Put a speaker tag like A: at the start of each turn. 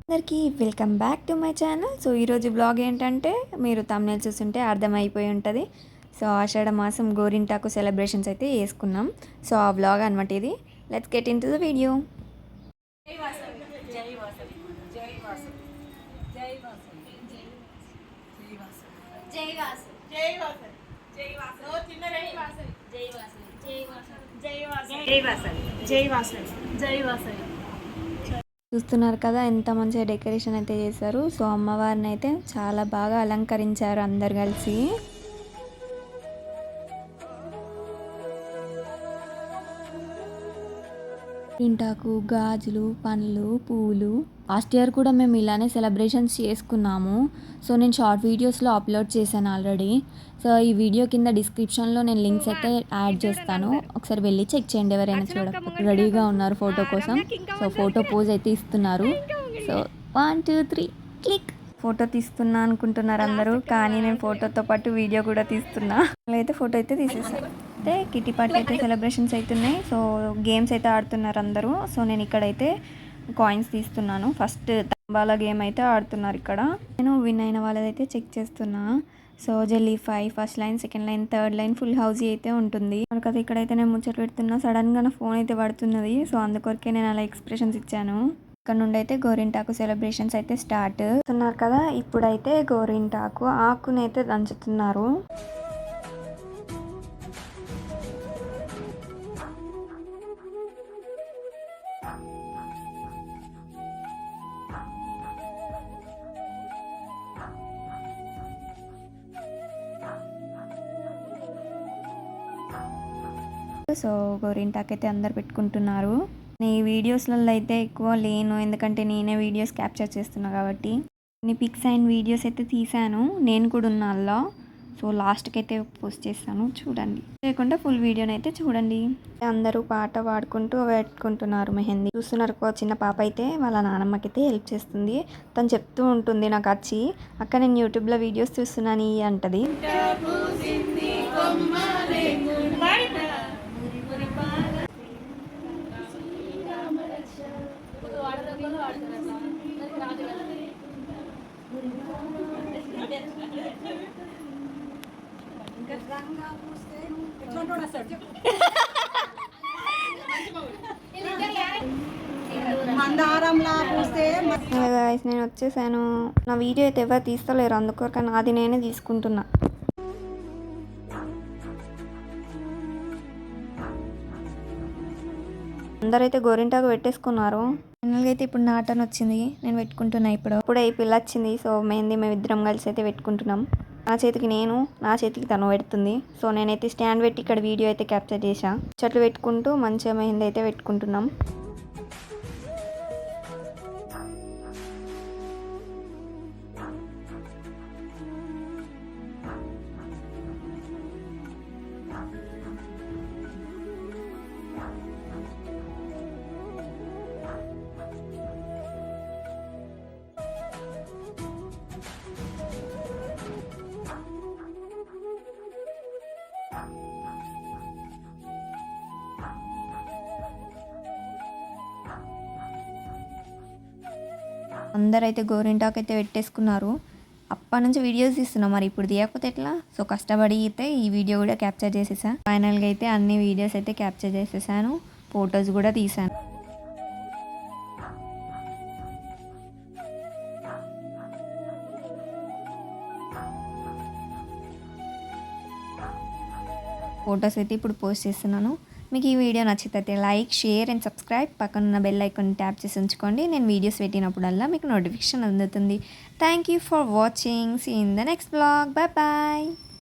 A: అందరికీ welcome back to my channel. So ఈరోజు blog ఏంటంటే మీరు తమ్నేల్ చూస్తుంటే అర్థమైపోయి ఉంటుంది. సో ఆషాఢ మాసం గోరింటాకు సెలబ్రేషన్స్ అయితే వేసుకున్నాం. సో ఆ బ్లాగ్ అనమాట ఇది. Let's get in to the video. చూస్తున్నారు కదా ఎంత మంచిగా డెకరేషన్ అయితే చేశారు. సో అమ్మవారిని అయితే చాలా బాగా అలంకరించారు అందరు కలిసి. ఇంటాకు, గాజులు, పండ్లు, పూలు. లాస్ట్ ఇయర్ కూడా మేము ఇలానే సెలబ్రేషన్స్ చేసుకున్నాము. సో నేను షార్ట్ వీడియోస్లో అప్లోడ్ చేశాను ఆల్రెడీ. సో ఈ వీడియో కింద డిస్క్రిప్షన్లో నేను లింక్స్ అయితే యాడ్ చేస్తాను, ఒకసారి వెళ్ళి చెక్ చేయండి ఎవరైనా చూడకపోతే. రెడీగా ఉన్నారు ఫోటో కోసం. సో ఫోటో పోజ్ అయితే ఇస్తున్నారు. So 1 2 3 click. ఫోటో తీస్తున్నా అనుకుంటున్నారు అందరూ, కానీ నేను ఫోటోతో పాటు వీడియో కూడా తీస్తున్నా. అయితే ఫోటో అయితే తీసేసాను. అయితే కిటీ పార్టీ అయితే సెలబ్రేషన్స్ అవుతున్నాయి. సో గేమ్స్ అయితే ఆడుతున్నారు అందరూ. సో నేను ఇక్కడైతే కాయిన్స్ తీస్తున్నాను. ఫస్ట్ తంబాల గేమ్ అయితే ఆడుతున్నారు ఇక్కడ. నేను విన్ అయిన వాళ్ళదైతే చెక్ చేస్తున్నా. So jelly 5 first line, second line, third line full house అయితే ఉంటుంది. మనకైతే ఇక్కడైతే నేను ముచ్చట పెడుతున్నా. సడన్గా నా ఫోన్ అయితే పడుతున్నది. సో అందుకొరకే నేను అలా ఎక్స్ప్రెషన్స్ ఇచ్చాను. ఇక్కడ నుండి అయితే గోరింటాకు సెలబ్రేషన్స్ అయితే స్టార్ట్ చేస్తున్నారు కదా. ఇప్పుడైతే గోరింటాకు ఆకునైతే దంచుతున్నారు. సో గోరింటాకు అయితే అందరు పెట్టుకుంటున్నారు. ఈ వీడియోస్లలో అయితే ఎక్కువ లేను, ఎందుకంటే నేనే వీడియోస్ క్యాప్చర్ చేస్తున్నా కాబట్టి. కొన్ని పిక్స్ అండ్ వీడియోస్ అయితే తీసాను, నేను కూడా ఉన్నా అలా. సో లాస్ట్కి అయితే పోస్ట్ చేస్తాను, చూడండి. లేకుండా ఫుల్ వీడియోని అయితే చూడండి. అందరూ పాట పాడుకుంటూ పెట్టుకుంటున్నారు మెహందీ. చూస్తున్నారు, చిన్న పాప అయితే వాళ్ళ నాన్నమ్మకి అయితే హెల్ప్ చేస్తుంది. తను చెప్తూ ఉంటుంది నాకు వచ్చి, అక్క నేను యూట్యూబ్లో వీడియోస్ చూస్తున్నాను అంటది. నేను వచ్చేసాను. నా వీడియో అయితే ఎవరు తీస్తలేరు, అందుకొరకు నాది నేనే తీసుకుంటున్నా. అందరైతే గోరింటాకు పెట్టేసుకున్నారు. ఫైనల్గా అయితే ఇప్పుడు నాటన్ వచ్చింది, నేను పెట్టుకుంటున్నా. ఇప్పుడు ఈ పిల్ల వచ్చింది. సో మెహందీ మేమిద్దరం కలిసి అయితే పెట్టుకుంటున్నాం. నా చేతికి నేను, నా చేతికి తను పెడుతుంది. సో నేనైతే స్టాండ్ పెట్టి ఇక్కడ వీడియో అయితే క్యాప్చర్ చేసా. చెట్లు పెట్టుకుంటూ మంచిగా మెహందీ అయితే పెట్టుకుంటున్నాం. అందరైతే గోరింటాకు అయితే పెట్టేసుకున్నారు. అప్పటి నుంచి వీడియోస్ తీస్తున్నాం, మరి ఇప్పుడు తీయకపోతే ఎట్లా? సో కష్టపడి అయితే ఈ వీడియో కూడా క్యాప్చర్ చేసేసా. ఫైనల్గా అయితే అన్ని వీడియోస్ అయితే క్యాప్చర్ చేసేసాను, ఫొటోస్ కూడా తీసాను. ఫొటోస్ అయితే ఇప్పుడు పోస్ట్ చేస్తున్నాను. మీకు ఈ వీడియో నచ్చితే లైక్, షేర్ అండ్ సబ్స్క్రైబ్. పక్కనున్న బెల్ ఐకాన్ ట్యాప్ చేసి ఉంచుకోండి. నేను వీడియోస్ పెట్టినప్పుడల్లా మీకు నోటిఫికేషన్ అందుతుంది. Thank you for watching. See in the next blog. Bye bye.